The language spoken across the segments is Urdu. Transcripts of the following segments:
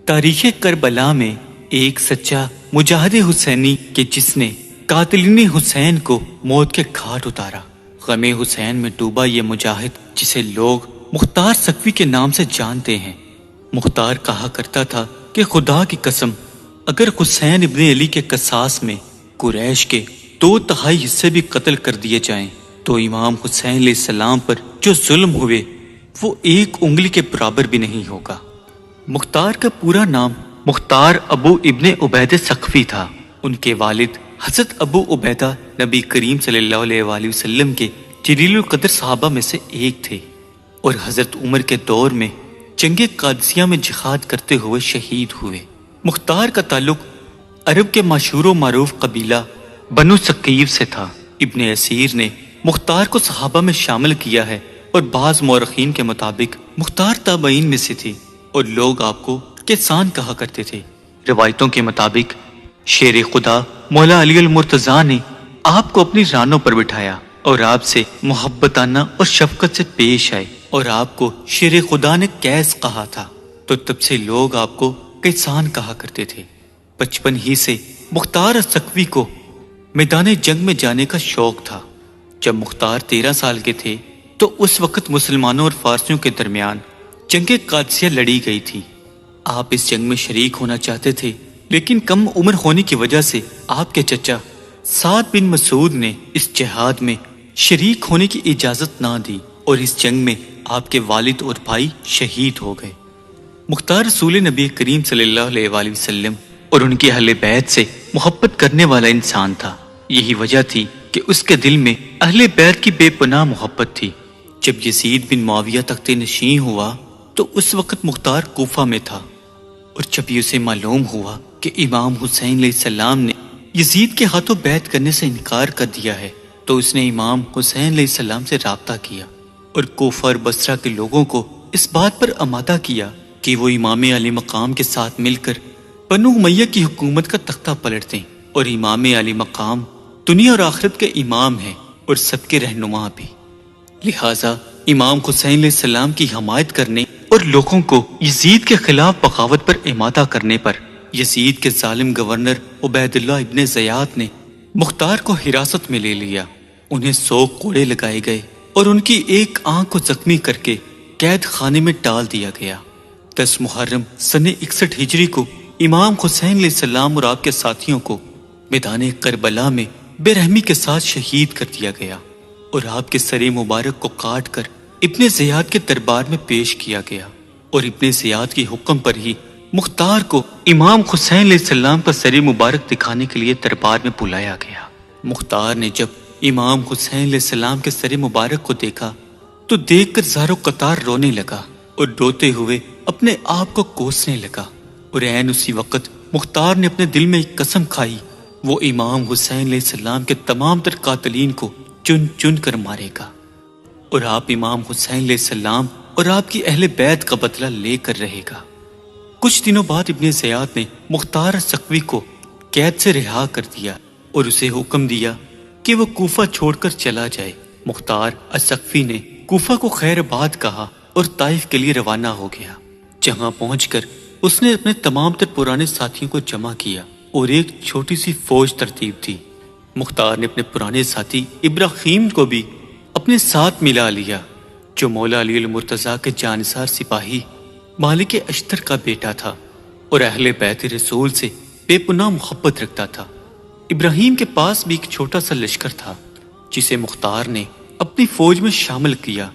تاریخ کربلا میں ایک سچا مجاہد حسینی کہ جس نے قاتلین حسین کو موت کے گھاٹ اتارا۔ غم حسین میں ڈوبا یہ مجاہد جسے لوگ مختار سقفی کے نام سے جانتے ہیں۔ مختار کہا کرتا تھا کہ خدا کی قسم اگر حسین ابن علی کے قصاص میں قریش کے 2/3 حصے بھی قتل کر دیے جائیں تو امام حسین علیہ السلام پر جو ظلم ہوئے وہ 1 انگلی کے برابر بھی نہیں ہوگا۔ مختار کا پورا نام مختار ابو ابن عبید سقفی تھا۔ ان کے والد حضرت ابو عبیدہ نبی کریم صلی اللہ علیہ وآلہ وسلم کے جلیل القدر صحابہ میں سے ایک تھے اور حضرت عمر کے دور میں جنگ قادسیہ میں جہاد کرتے ہوئے شہید ہوئے۔ مختار کا تعلق عرب کے مشہور و معروف قبیلہ بنو ثقیف سے تھا۔ ابن اسیر نے مختار کو صحابہ میں شامل کیا ہے اور بعض مورخین کے مطابق مختار تابعین میں سے تھے اور لوگ آپ کو کسان کہا کرتے تھے۔ روایتوں کے مطابق شیر خدا مولا علی المرتضیٰ نے آپ کو اپنی رانوں پر بٹھایا اور آپ سے محبتانہ اور شفقت سے پیش آئے اور آپ کو شیر خدا نے کیس کہا تھا، تو تب سے لوگ آپ کو کسان کہا کرتے تھے۔ بچپن ہی سے مختار سقفی کو میدان جنگ میں جانے کا شوق تھا۔ جب مختار 13 سال کے تھے تو اس وقت مسلمانوں اور فارسیوں کے درمیان جنگ قادسیہ لڑی گئی تھی۔ آپ اس جنگ میں شریک ہونا چاہتے تھے لیکن کم عمر ہونے کی وجہ سے آپ کے چچا سعد بن مسعود نے اس جہاد میں شریک ہونے کی اجازت نہ دی اور اس جنگ میں آپ کے والد اور بھائی شہید ہو گئے۔ مختار رسول نبی کریم صلی اللہ علیہ وآلہ وسلم اور ان کے اہل بیت سے محبت کرنے والا انسان تھا۔ یہی وجہ تھی کہ اس کے دل میں اہل بیت کی بے پناہ محبت تھی۔ جب یزید بن معاویہ تخت نشین ہوا تو اس وقت مختار کوفہ میں تھا اور جب یہ اسے معلوم ہوا کہ امام حسین علیہ السلام نے یزید کے ہاتھوں بیعت کرنے سے انکار کر دیا ہے تو اس نے امام حسین علیہ السلام سے رابطہ کیا اور کوفہ اور بصرہ کے لوگوں کو اس بات پر آمادہ کیا کہ وہ امام علی مقام کے ساتھ مل کر بنو امیہ کی حکومت کا تختہ پلٹ دیں، اور امام علی مقام دنیا اور آخرت کے امام ہیں اور سب کے رہنما بھی۔ لہٰذا امام حسین علیہ السلام کی حمایت کرنے اور لوگوں کو یزید کے خلاف بغاوت پر آمادہ کرنے پر یزید کے ظالم گورنر عبید اللہ ابن زیاد نے مختار کو حراست میں لے لیا۔ انہیں 100 کوڑے لگائے گئے اور ان کی ایک آنکھ کو زخمی کر کے قید خانے میں ڈال دیا گیا۔ 10 محرم سن 61 ہجری کو امام حسین علیہ السلام اور آپ کے ساتھیوں کو میدان کربلا میں بے رحمی کے ساتھ شہید کر دیا گیا اور آپ کے سر مبارک کو کاٹ کر ابن زیاد کے دربار میں پیش کیا گیا اور ابن زیاد کے حکم پر ہی مختار کو امام حسین علیہ السلام کا سر مبارک دکھانے کے لیے دربار میں بلایا گیا۔ مختار نے جب امام حسین علیہ السلام کے سر مبارک کو دیکھا تو دیکھ کر زار و قطار رونے لگا اور روتے ہوئے اپنے آپ کو کوسنے لگا، اور عین اسی وقت مختار نے اپنے دل میں ایک قسم کھائی وہ امام حسین علیہ السلام کے تمام تر قاتلین کو چن چن کر مارے گا اور آپ امام حسین علیہ السلام اور آپ کی اہل بیت کا بدلہ لے کر رہے گا۔ کچھ دنوں بعد ابن زیاد نے مختار سقفی کو قید سے رہا کر دیا اور اسے حکم دیا کہ وہ کوفہ چھوڑ کر چلا جائے۔ مختار السقفی نے کوفہ کو خیر آباد کہا اور طائف کے لیے روانہ ہو گیا، جہاں پہنچ کر اس نے اپنے تمام تر پرانے ساتھیوں کو جمع کیا اور ایک چھوٹی سی فوج ترتیب دی۔ مختار نے اپنے پرانے ساتھی ابراہیم کو بھی اپنے ساتھ ملا لیا جو مولا علی المرتضیٰ کے جانثار سپاہی مالک اشتر کا بیٹا تھا اور اہل بیت رسول سے بے پناہ محبت رکھتا تھا۔ ابراہیم کے پاس بھی ایک چھوٹا سا لشکر تھا جسے مختار نے اپنی فوج میں شامل کیا،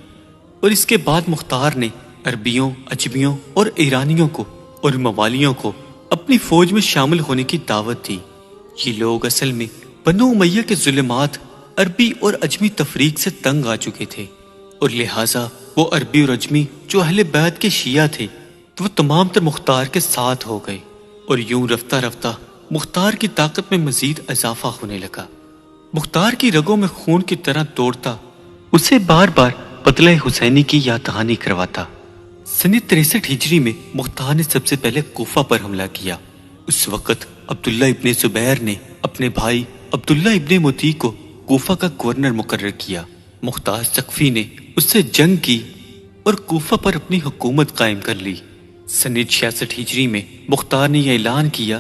اور اس کے بعد مختار نے عربیوں، عجمیوں اور ایرانیوں کو اور موالیوں کو اپنی فوج میں شامل ہونے کی دعوت دی۔ یہ لوگ اصل میں بنو امیہ کے ظلمات، عربی اور عجمی تفریق سے تنگ آ چکے تھے، اور لہٰذا وہ عربی اور عجمی جو اہل بیت کے شیعہ تھے وہ تمام تر مختار کے ساتھ ہو گئے، اور یوں رفتہ رفتہ مختار کی طاقت میں مزید اضافہ ہونے لگا۔ مختار کی رگوں میں خون کی طرح دوڑتا اسے بار بار قتلہ حسینی کی یاد دہانی کرواتا۔ سن 63 ہجری میں مختار نے سب سے پہلے کوفہ پر حملہ کیا۔ اس وقت عبداللہ ابن زبیر نے اپنے بھائی عبداللہ ابن مطیع کو کوفہ کا گورنر مقرر کیا۔ مختار سقفی نے اس سے جنگ کی اور کوفہ پر اپنی حکومت قائم کر لی۔ سن 66 ہجری میں مختار نے یہ اعلان کیا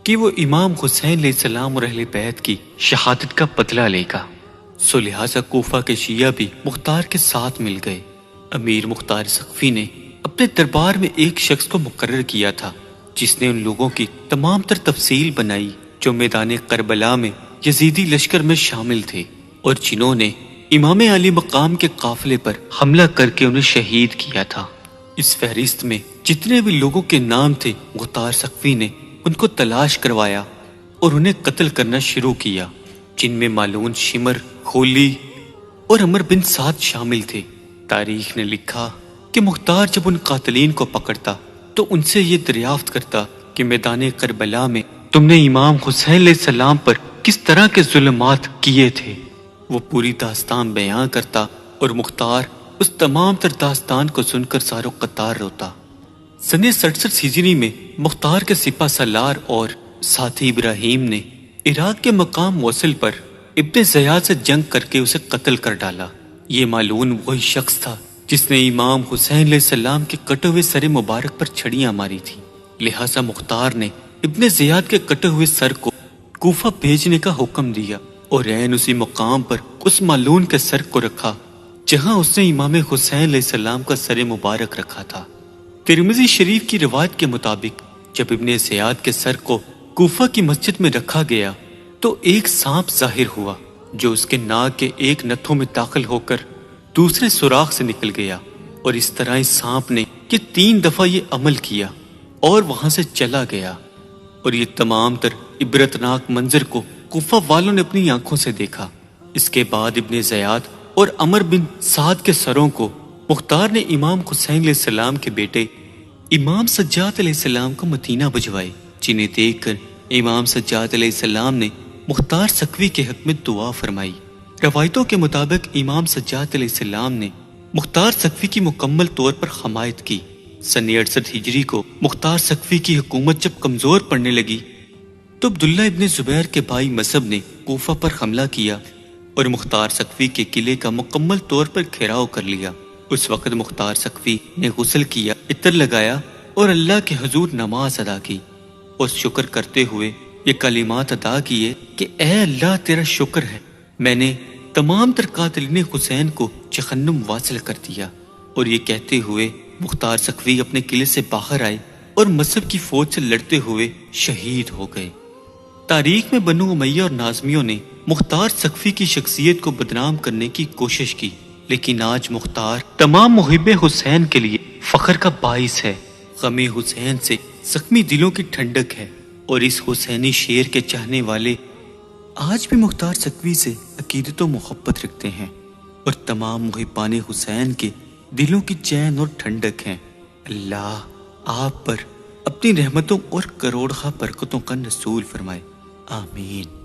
کہ وہ امام حسین علیہ السلام اور اہل بیت کی شہادت کا بدلہ لے گا، سو لہٰذا کوفہ کے شیعہ بھی مختار کے ساتھ مل گئے۔ امیر مختار سقفی نے اپنے دربار میں ایک شخص کو مقرر کیا تھا جس نے ان لوگوں کی تمام تر تفصیل بنائی جو میدان کربلا میں یزیدی لشکر میں شامل تھے اور جنہوں نے امام علی مقام کے قافلے پر حملہ کر کے انہیں شہید کیا تھا۔ اس فہرست میں جتنے بھی لوگوں کے نام تھے مختار سقفی نے ان کو تلاش کروایا اور انہیں قتل کرنا شروع کیا، جن میں مالون شمر، خولی اور عمر بن سعد شامل تھے۔ تاریخ نے لکھا کہ مختار جب ان قاتلین کو پکڑتا تو ان سے یہ دریافت کرتا کہ میدان کربلا میں تم نے امام حسین علیہ السلام پر کس طرح کے ظلمات کیے تھے۔ وہ پوری داستان بیان کرتا اور مختار اس تمام تر داستان کو سن کر سارو قطار روتا۔ سن 67 ہجری میں مختار کے سپہ سالار اور ساتھی ابراہیم نے عراق کے مقام موصل پر ابن زیاد سے جنگ کر کے اسے قتل کر ڈالا۔ یہ مالون وہی شخص تھا جس نے امام حسین علیہ السلام کے کٹے ہوئے سر مبارک پر چھڑیاں ماری تھی، لہٰذا مختار نے ابن زیاد کے کٹے ہوئے سر کو کوفہ بھیجنے کا حکم دیا اور عین اسی مقام پر اس مالون کے سر کو رکھا جہاں اس نے امام حسین علیہ السلام کا سر مبارک رکھا تھا۔ ترمذی شریف کی روایت کے مطابق جب ابن زیاد کے سر کو کوفہ کی مسجد میں رکھا گیا تو ایک سانپ ظاہر ہوا جو اس کے ناک کے ایک نتھوں میں داخل ہو کر دوسرے سوراخ سے نکل گیا، اور اس طرح اس سانپ نے یہ 3 دفعہ یہ عمل کیا اور وہاں سے چلا گیا، اور یہ تمام تر عبرتناک منظر کو کوفہ والوں نے اپنی آنکھوں سے دیکھا۔ اس کے بعد ابن زیاد اور عمر بن سعد کے سروں کو مختار نے امام حسین علیہ السلام کے بیٹے امام سجاد علیہ السلام کو مدینہ بھجوائے، جنہیں دیکھ کر امام سجاد علیہ السلام نے مختار سقفی کے حق میں دعا فرمائی۔ روایتوں کے مطابق امام سجاد علیہ السلام نے مختار سقفی کی مکمل طور پر حمایت کی۔ سن 68 ہجری کو مختار سقفی کی حکومت جب کمزور پڑنے لگی تو عبداللہ ابن زبیر کے بھائی مصعب نے کوفہ پر حملہ کیا اور مختار سقفی کے قلعے کا مکمل طور پر گھیراؤ کر لیا۔ اس وقت مختار سقفی نے غسل کیا، عطر لگایا اور اللہ کے حضور نماز ادا کی اور شکر کرتے ہوئے یہ کلمات ادا کیے کہ اے اللہ تیرا شکر ہے، میں نے تمام تر قاتلین حسین کو جہنم واصل کر دیا۔ اور یہ کہتے ہوئے مختار سقفی اپنے قلعے سے باہر آئے اور مصعب کی فوج سے لڑتے ہوئے شہید ہو گئے۔ تاریخ میں بنو امیہ اور نازمیوں نے مختار سقفی کی شخصیت کو بدنام کرنے کی کوشش کی، لیکن آج مختار تمام محب حسین کے لیے فخر کا باعث ہے، غم حسین سے زخمی دلوں کی ٹھنڈک ہے، اور اس حسینی شیر کے چاہنے والے آج بھی مختار سقفی سے عقیدت و محبت رکھتے ہیں اور تمام محبان حسین کے دلوں کی چین اور ٹھنڈک ہیں۔ اللہ آپ پر اپنی رحمتوں اور کروڑہ برکتوں کا نزول فرمائے، آمین۔